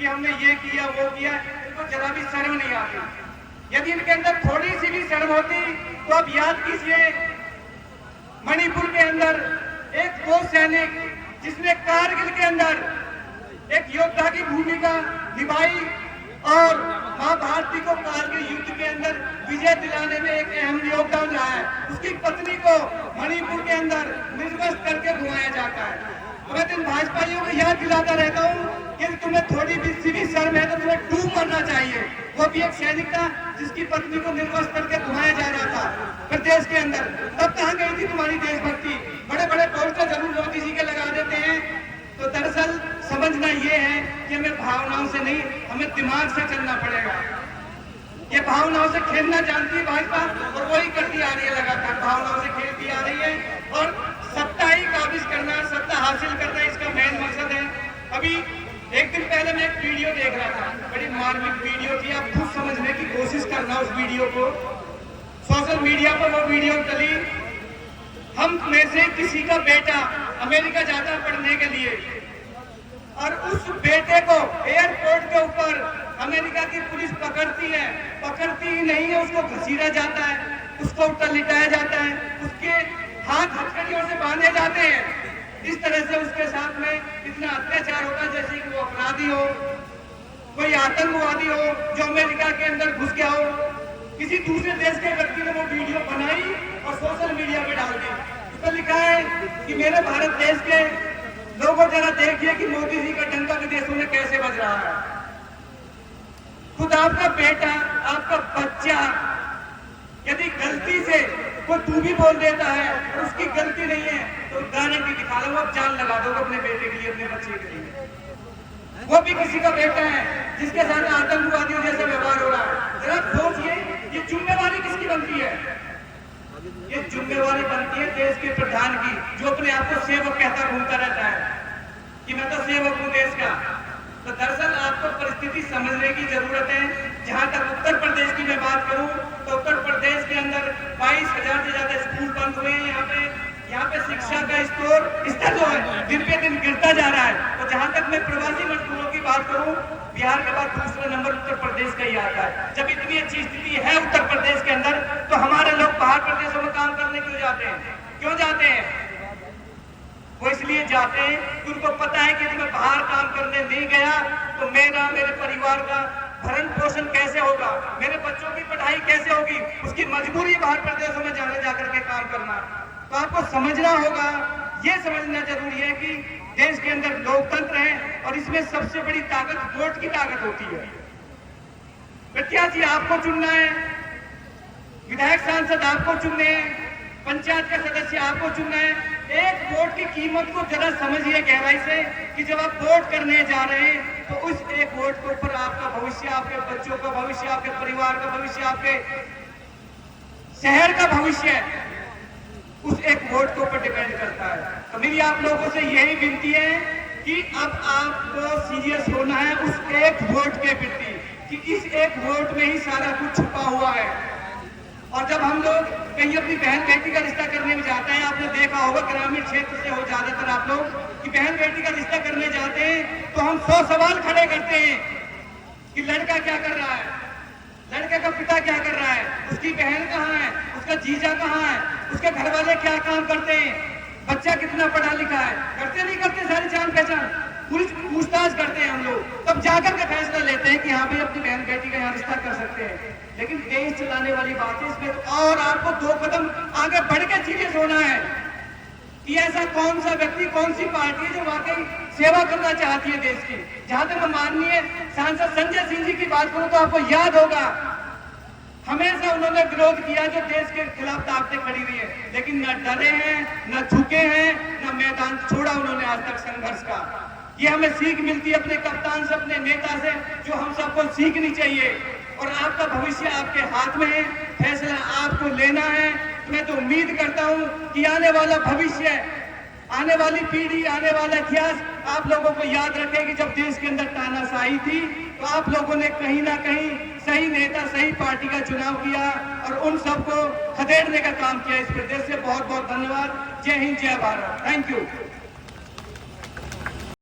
कि हमने ये किया वो किया, इनको जरा भी शर्म नहीं आती। यदि इनके अंदर थोड़ी सी भी शर्म होती तो आप याद कीजिए, मणिपुर के अंदर एक वो सैनिक जिसने कारगिल के अंदर एक योद्धा की भूमिका निभाई और मां भारती को कारगिल युद्ध के अंदर विजय दिलाने में एक अहम योगदान रहा है, उसकी पत्नी को मणिपुर के अंदर निर्वस्त्र करके घुमाया जाता है। तो मैं इन भाजपाइयों को याद दिलाता रहता हूँ कि तुम्हें थोड़ी भी शर्म है तो तुम्हें डूब मरना चाहिए। वो भी एक सैनिक था जिसकी पत्नी को निर्वस्त्र करके घुमाया जा रहा था प्रदेश के अंदर। तब कहाँ गई थी तुम्हारी देशभक्ति? बड़े बड़े पोस्टर जरूर मोदी जी के लगा देते हैं। तो दरअसल समझना ये है कि हमें भावनाओं से नहीं, हमें दिमाग से चलना पड़ेगा। ये भावनाओं से खेलना जानती है भाजपा और वही करती आ रही है, लगातार भावनाओं से खेलती आ रही है और सत्ता ही काबिज करना, सत्ता हासिल करना इसका मेन मकसद है। अभी एक दिन पहले मैं एक वीडियो देख रहा था, बड़ी मार्मिक वीडियो थी, आप खुद समझने की कोशिश करना उस वीडियो को। सोशल मीडिया पर वो वीडियो चली, हम में से किसी का बेटा अमेरिका जाता है पढ़ने के लिए और उस बेटे को एयरपोर्ट के ऊपर अमेरिका की पुलिस पकड़ती है, पकड़ती ही नहीं है, उसको घसीटा जाता है, उसको ऊपर लिटाया जाता है, उसके हाथ हथकड़ियों से बांधे जाते हैं। इस तरह से उसके साथ में इतना अत्याचार होता है जैसे कि वो अपराधी हो, कोई आतंकवादी हो जो अमेरिका के अंदर घुस गया हो। किसी दूसरे देश के व्यक्ति ने वो वीडियो बनाई और सोशल मीडिया पे डाल दी। उस पर लिखा है कि मेरे भारत देश के लोगों जरा देखिए कि मोदी जी का डंका विदेशों में कैसे बज रहा है। खुद आपका बेटा, आपका बच्चा यदि गलती से कोई तू भी बोल देता है और उसकी गलती नहीं है तो गारंटी दिखा लो, आप जान लगा दो अपने बेटे के लिए, अपने बच्चे के लिए। वो भी किसी का बेटा है जिसके साथ आतंकवादियों जैसा व्यवहार हो रहा है। जरा सोचिए, ये जिम्मेवारी किसकी बनती है? ये जिम्मेवारी बनती है देश के प्रधान की, जो अपने आप को सेवक कहता घूमता रहता है कि मैं तो सेवक हूं देश का। तो दरअसल आपको परिस्थिति समझने की जरूरत है। जहां तक उत्तर प्रदेश की मैं बात करूं तो उत्तर प्रदेश के अंदर 22,000 से ज्यादा स्कूल बंद हुए हैं। यहाँ पे शिक्षा का स्तर जो है दिन पे दिन गिरता जा रहा है। तो जहां तक मैं प्रवासी मजदूरों की बात करूं, बिहार के बाद दूसरा नंबर उत्तर प्रदेश का ही आता है। जब इतनी अच्छी स्थिति है उत्तर प्रदेश के अंदर तो हमारे लोग बाहर प्रदेशों में काम करने क्यों जाते हैं? क्यों जाते हैं? वो इसलिए जाते हैं कि उनको पता है कि यदि मैं बाहर काम करने नहीं गया तो मेरे परिवार का भरण पोषण कैसे होगा, मेरे बच्चों की पढ़ाई कैसे होगी। उसकी मजबूरी बाहर प्रदेशों में जाकर के काम करना। तो आपको समझना होगा, ये समझना जरूरी है कि देश के अंदर लोकतंत्र है और इसमें सबसे बड़ी ताकत वोट की ताकत होती है। प्रत्याशी आपको चुनना है, विधायक सांसद आपको चुनने हैं, पंचायत का सदस्य आपको चुनना है। एक वोट की कीमत को जरा समझिए गहराई से कि जब आप वोट करने जा रहे हैं तो उस एक वोट के ऊपर आपका भविष्य, आपके बच्चों का भविष्य, आपके परिवार का भविष्य, आपके शहर का भविष्य उस एक वोट के ऊपर डिपेंड करता है। तो मेरी आप लोगों से यही विनती है कि अब आपको सीरियस होना है उस एक वोट के प्रति, कि इस एक वोट में ही सारा कुछ छुपा हुआ है। और जब हम लोग कहीं अपनी बहन बेटी का रिश्ता करने में जाते हैं, आपने देखा होगा ग्रामीण क्षेत्र से हो ज्यादातर आप लोग कि बहन बेटी का रिश्ता करने जाते हैं तो हम 100 सवाल खड़े करते हैं कि लड़का क्या कर रहा है, लड़के का पिता क्या कर रहा है, उसकी बहन कहाँ है, उसका जीजा कहाँ है, उसके घर वाले क्या काम करते हैं, बच्चा कितना पढ़ा लिखा है। करते नहीं करते सारी जान पहचान पूछताछ करते हैं हम लोग, तब जाकर के फैसला लेते हैं कि हाँ भाई अपनी बहन बेटी का यहाँ रिश्ता कर सकते हैं। लेकिन देश चलाने वाली बात है इसमें तो और आपको 2 कदम आगे बढ़ के सीरियस होना है कि ऐसा कौन सा व्यक्ति, कौन सी पार्टी है जो वाकई सेवा करना चाहती है देश की। जहां तक मैं माननीय सांसद संजय सिंह जी की बात करूं तो आपको याद होगा हमेशा उन्होंने विरोध किया जो देश के खिलाफ ताकतें खड़ी हुई है, लेकिन न डरे हैं, न झुके हैं, न मैदान छोड़ा उन्होंने आज तक संघर्ष का। ये हमें सीख मिलती है अपने कप्तान से, अपने नेता से, जो हम सबको सीखनी चाहिए। और आपका भविष्य आपके हाथ में है, फैसला आपको लेना है। मैं तो उम्मीद करता हूं कि आने वाला भविष्य, आने वाली पीढ़ी, आने वाला इतिहास आप लोगों को याद रखे कि जब देश के अंदर तानाशाही थी तो आप लोगों ने कहीं ना कहीं सही नेता, सही पार्टी का चुनाव किया और उन सबको खदेड़ने का काम किया। इस प्रदेश से बहुत बहुत धन्यवाद। जय हिंद, जय भारत। Thank you.